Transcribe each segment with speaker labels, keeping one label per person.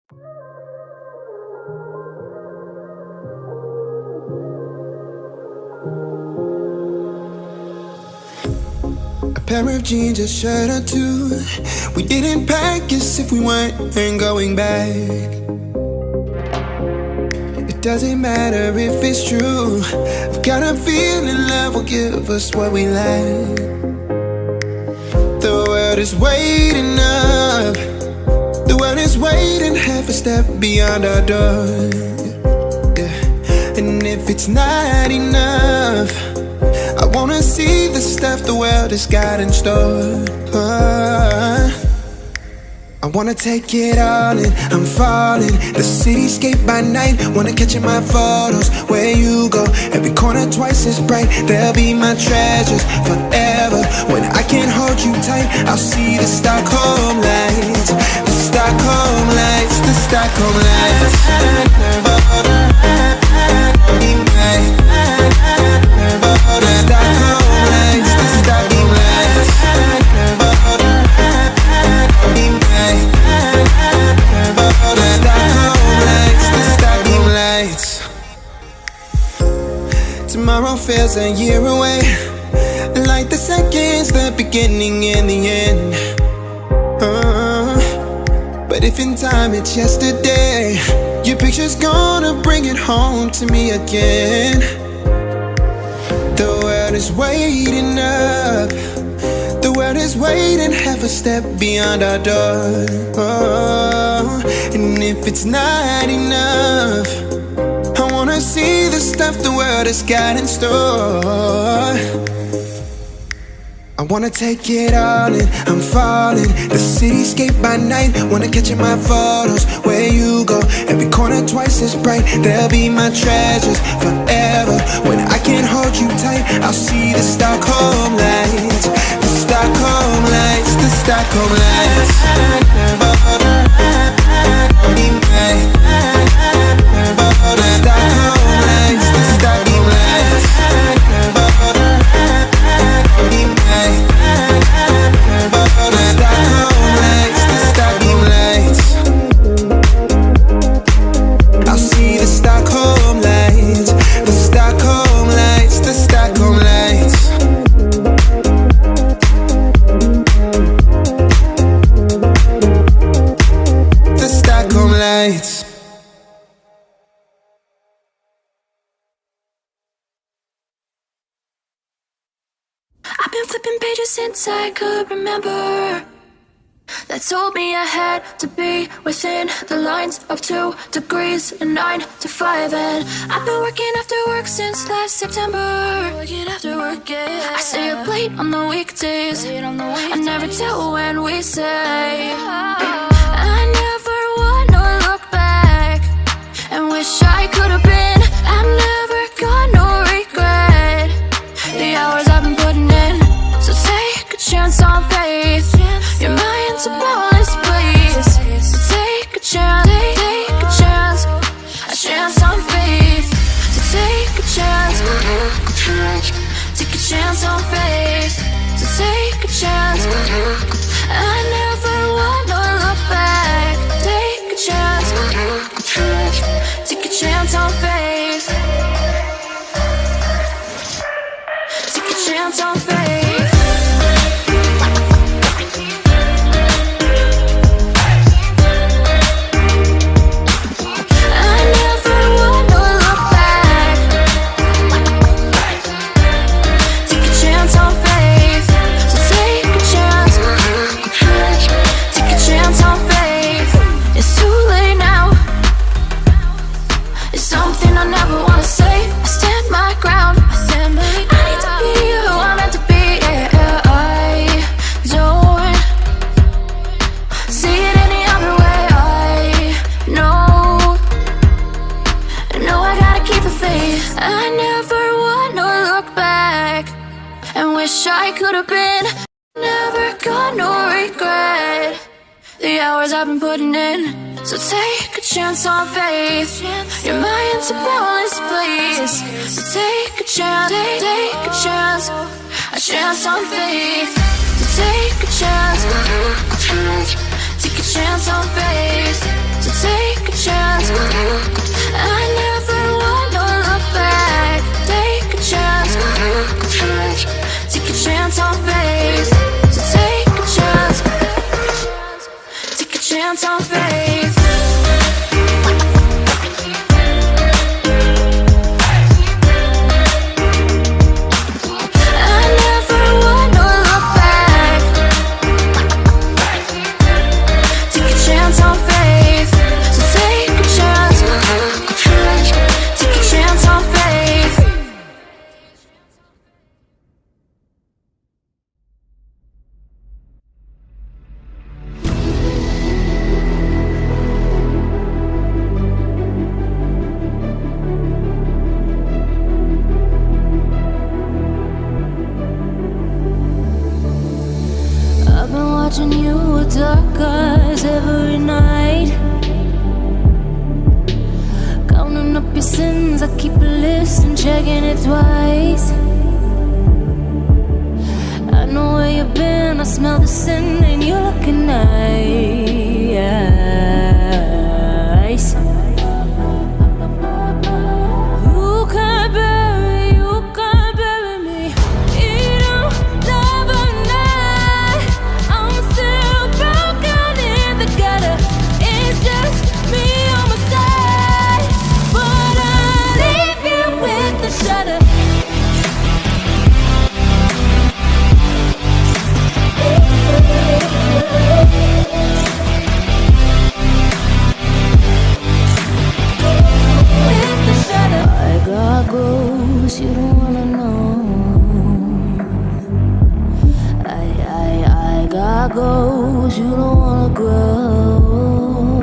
Speaker 1: A pair of jeans, a shirt or two. We didn't pack as if we weren't going back. It doesn't matter if it's true. I've got a feeling love will give us what we lack. The world is waiting up. The world is waiting half a step beyond our door. Yeah. And if it's not enough, I wanna see the stuff the world has got in store. I wanna take it all in, I'm falling. The cityscape by night, wanna catch in my photos. Where you go, every corner twice as bright. They'll be my treasures forever. When I can't hold you tight, I'll see the Stockholm lights. The Stockholm lights, the Stockholm lights. The Stockholm lights, the Stockholm lights. Tomorrow feels a year away, like the seconds, the beginning and the end. But if in time it's yesterday, your picture's gonna bring it home to me again. The world is waiting up. The world is waiting half a step beyond our door. And if it's not enough, I wanna see the stuff the world has got in store. I wanna take it all in, I'm falling. The cityscape by night, wanna catch in my photos. Where you go, every corner twice as bright. They'll be my treasures forever. When I can't hold you tight, I'll see the Stockholm lights. The Stockholm lights, the Stockholm lights.
Speaker 2: I've been flipping pages since I could remember. That told me I had to be within the lines of 2 degrees and 9 to 5. And I've been working after work since last September. Working after work, yeah. I stay up late on the weekdays. I never tell when we say. I never wanna look back and wish I could have been. I've never got no regret. The hours I've been putting in, so take a chance on faith. Your mind's a boundless place. So take a chance, take a chance, a chance on faith. So take a chance, take a chance on faith. So take a chance. I never wanna look back. Take a chance, take a chance on faith. Take a chance on faith. I never wanna look back. Take a chance on faith. So take a chance. Take a chance on faith. It's too late now. It's something I never wanna say. I stand my ground. I need to be who I'm meant to be. Yeah, I don't see it any other way. I know I gotta keep the faith. I never wanna look back and wish I could have been. Never got no regret. The hours I've been putting in, so take a chance on faith. Your mind's a boundless place. So take a chance, take a chance, a chance on faith. So take a chance, take a chance on faith. So take I keep a list and checking it twice. I know where you've been, I smell the sin and you're looking nice. You can't bury me. You don't love a night. I'm still broken in the gutter. It's just me on my side, but I leave you with the shudder. I got goals you don't wanna know. I got goals you don't wanna grow.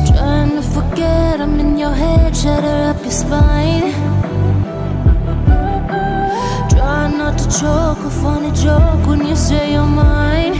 Speaker 2: Trying to forget I'm in your head, shatter up your spine. Try not to choke, a funny joke when you say you're mine.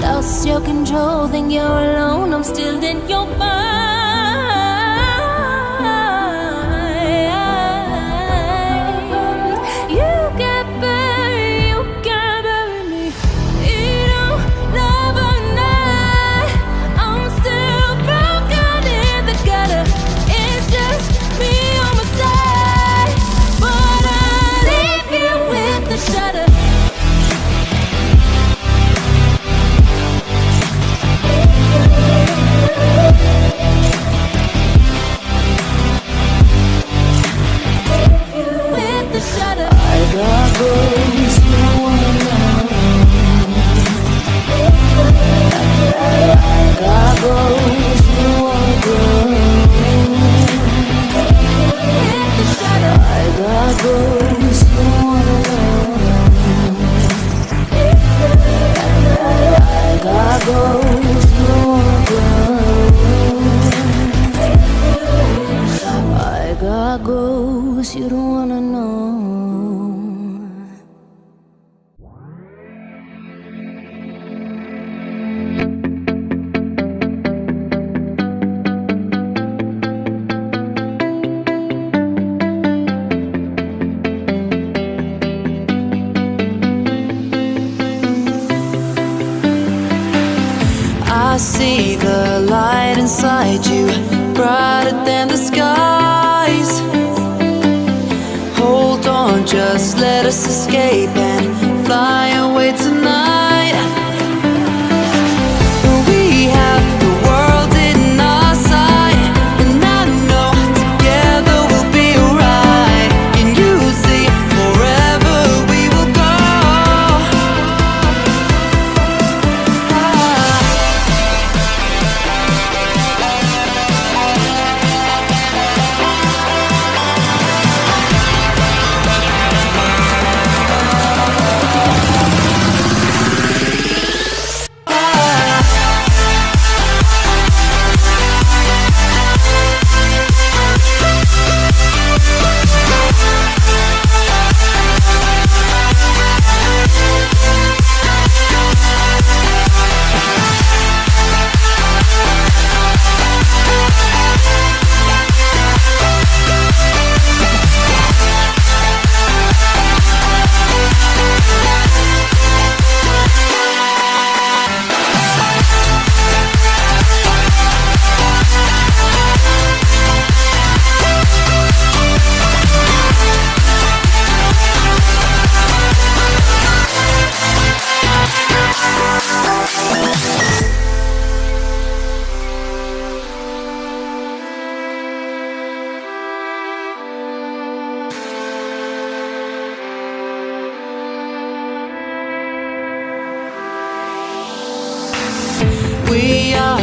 Speaker 2: Lost your control, think you're alone, I'm still in your mind. You can't bury me. You don't love a night. I'm still broken in the gutter. It's just me on my side, but I leave you with the shudder. I got goals you don't wanna know. I got goals you don't wanna grow. I got goals you don't wanna know. I got goals you don't wanna grow. I got goals you don't wanna know. I see the light inside you, brighter than the skies. Hold on, just let us escape and fly away tonight. We have the world in our sight, and I know together we'll be alright. Can you see forever we will go? We are